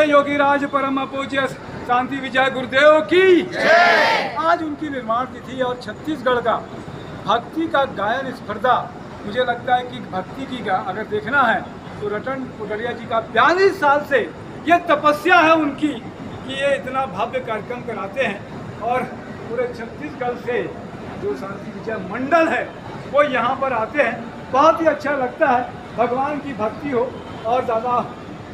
बोले योगीराज परम पूज्य शांति विजय गुरुदेव की जय। आज उनकी निर्माण तिथि और छत्तीसगढ़ का भक्ति का गायन स्पर्धा, मुझे लगता है कि भक्ति की अगर देखना है तो रतन पुटरिया जी का 42 साल से ये तपस्या है उनकी कि ये इतना भव्य कार्यक्रम कराते हैं और पूरे छत्तीसगढ़ से जो शांति विजय मंडल है वो यहाँ पर आते हैं। बहुत ही अच्छा लगता है, भगवान की भक्ति हो। और दादा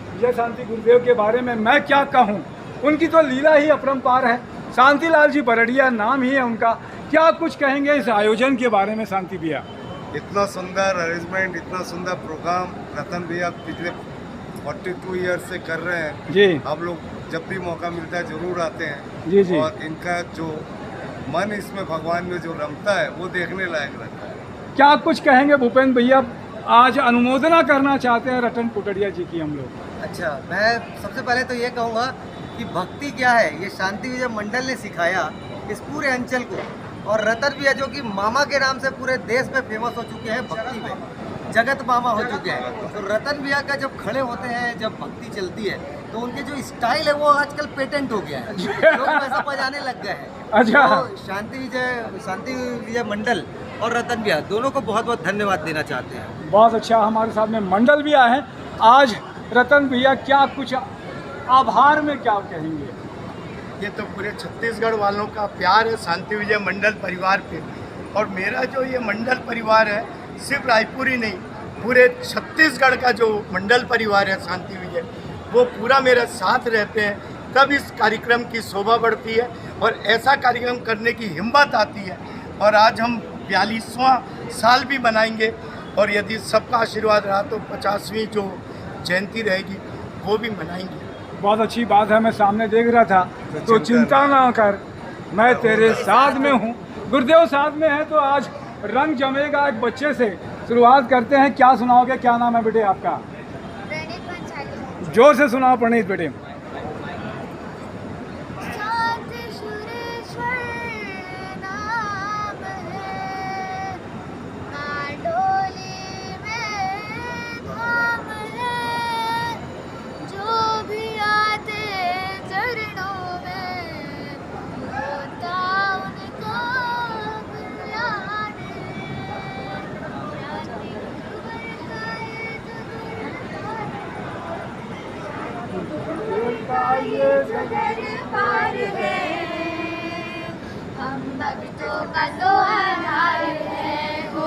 विजय शांति गुरुदेव के बारे में मैं क्या कहूँ, उनकी तो लीला ही अपरंपार है। शांतिलाल जी बरड़िया नाम ही है उनका। क्या कुछ कहेंगे इस आयोजन के बारे में शांति भैया? इतना सुंदर अरेंजमेंट, इतना सुंदर प्रोग्राम रतन भैया पिछले 42 ईयर से कर रहे हैं जी। आप लोग जब भी मौका मिलता है जरूर आते हैं जी जी। और इनका जो मन इसमें भगवान में जो रमता है वो देखने लायक रहता है। क्या कुछ कहेंगे भूपेंद्र भैया? आज अनुमोदना करना चाहते हैं रतन पुटरिया जी की हम लोग। अच्छा, मैं सबसे पहले तो ये कहूँगा कि भक्ति क्या है ये शांति विजय मंडल ने सिखाया इस पूरे अंचल को। और रतन भैया जो कि मामा के नाम से पूरे देश में फेमस हो चुके हैं, भक्ति में जगत मामा हो चुके हैं। तो रतन भैया का जब खड़े होते हैं, जब भक्ति चलती है तो उनके जो स्टाइल है वो आजकल पेटेंट हो गया है, लोग पैसा बजाने लग गए हैं। अच्छा। तो शांति विजय मंडल और रतन भैया दोनों को बहुत बहुत धन्यवाद देना चाहते हैं। बहुत अच्छा, हमारे साथ में मंडल भी आए हैं आज। रतन भैया क्या कुछ आभार में क्या कहेंगे? ये तो पूरे छत्तीसगढ़ वालों का प्यार है शांति विजय मंडल परिवार पे। और मेरा जो ये मंडल परिवार है सिर्फ रायपुर ही नहीं, पूरे छत्तीसगढ़ का जो मंडल परिवार है शांति विजय, वो पूरा मेरे साथ रहते हैं। तब इस कार्यक्रम की शोभा बढ़ती है और ऐसा कार्यक्रम करने की हिम्मत आती है। और आज हम 42वां साल भी मनाएंगे और यदि सबका आशीर्वाद रहा तो 50वीं जो जयंती रहेगी वो भी मनाएंगे। बहुत अच्छी बात है, मैं सामने देख रहा था। तो चिंता ना कर, मैं तेरे साथ में हूँ। गुरुदेव साथ में है तो आज रंग जमेगा। एक बच्चे से शुरुआत करते हैं। क्या सुनाओगे? क्या नाम है बेटे आपका? प्रणीत पंचाली। जोर से सुनाओ प्रणीत बेटे। हम भक्तों का तो आधार है हो,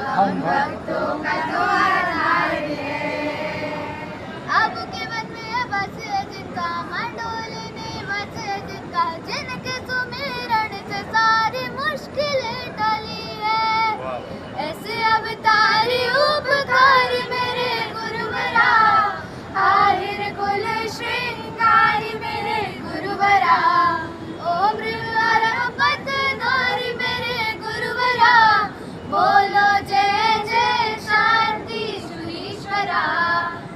हम भक्तों का तो आधार है। अब के मन में बस जिनका मंडोले में बस जिनका, जिनके सुमिरन से सारी मुश्किलें टली है। ऐसे अवतारी उपकारी मेरे गुरुवरा, आहिर कुल श्रृंगारी मेरे गुरुवरा। ओम पतनारी मेरे गुरुवरा, बोलो जय जय शांति सुरीश्वरा।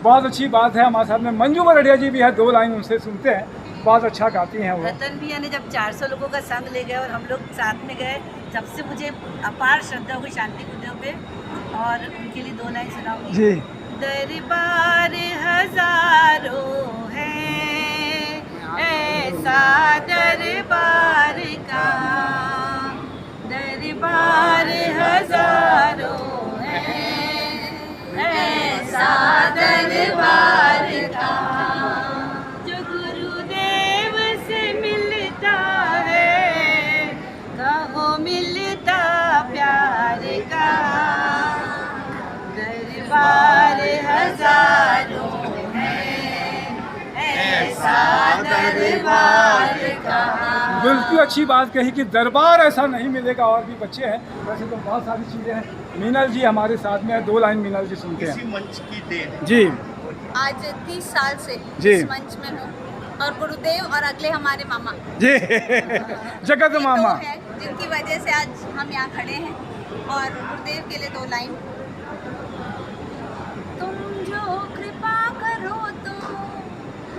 बहुत अच्छी बात है। हमारे साथ में मंजू बरड़िया जी भी है, 2 लाइन उनसे सुनते हैं। बहुत अच्छा गाती हैं वो। रतन भैया ने जब 400 लोगों का संग ले गए और हम लोग साथ में गए, तब से मुझे अपार श्रद्धा हुई शांति गुरुदेव पे। और उनके लिए 2 लाइन सुनाऊंगी जी। दरबार हजारों है, ऐसा दरबार का, दरबार हजारों है, ऐसा दरबार का, जो गुरुदेव से मिलता है, कहो मिलता प्यार का। दरबार हजारों है, ऐसा दरबार का। बिल्कुल अच्छी बात कही कि दरबार ऐसा नहीं मिलेगा। और भी बच्चे हैं, वैसे तो बहुत सारी चीज़ें हैं। मीनल जी हमारे साथ में है, 2 लाइन मीनल जी सुनते इसी हैं। मंच की देन है। जी आज 30 साल से जी। इस मंच में हूँ और गुरुदेव और अगले हमारे मामा जी जगत ये मामा 2 हैं जिनकी वजह से आज हम यहाँ खड़े हैं। और गुरुदेव के लिए 2 लाइन। तुम जो कृपा करो तो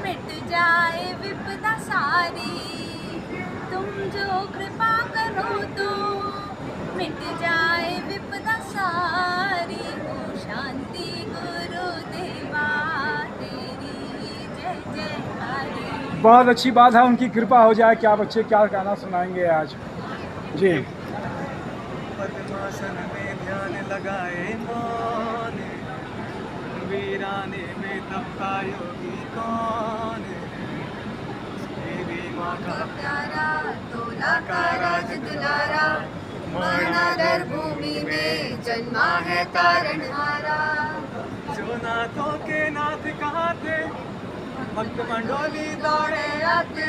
मिट जाए विपदा सारी, तुम जो कृपा करो तो मिट जाए विपदा सारी। ओ शांति गुरुदेवा तेरी बहुत अच्छी बात है, उनकी कृपा हो जाए। क्या बच्चे क्या गाना सुनाएंगे आज जी? पद्मासन में ध्यान लगाए मौन, वीराने में तपता योगी कौन, देवी माँ का प्यारा तोला का राज दुलारा, महानगर भूमि में जन्मा है तारणहारा। जो नाथों के नाथ कहाँ थे, भक्त मंडोली दौड़े आते,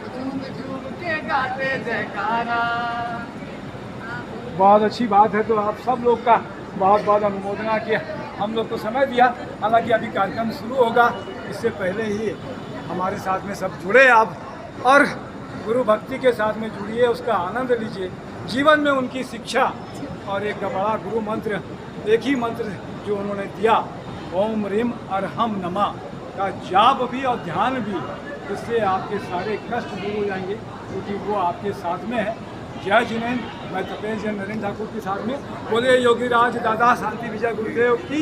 झूम झूम के गाते जयकारा। बहुत अच्छी बात है। तो आप सब लोग का बहुत बहुत अनुमोदना किया, हम लोग को समय दिया। हालांकि अभी कार्यक्रम शुरू होगा, इससे पहले ही हमारे साथ में सब जुड़े आप, और गुरु भक्ति के साथ में जुड़िए, उसका आनंद लीजिए। जीवन में उनकी शिक्षा और एक बड़ा गुरु मंत्र, एक ही मंत्र जो उन्होंने दिया, ओम ह्रीम अरहम नमा का जाप भी और ध्यान भी, इससे आपके सारे कष्ट दूर हो जाएंगे, क्योंकि वो आपके साथ में है। जय जिनेन्द्र, मैं तपेश जैन नरेंद्र ठाकुर के साथ में बोले योगीराज दादा शांति विजय गुरुदेव की।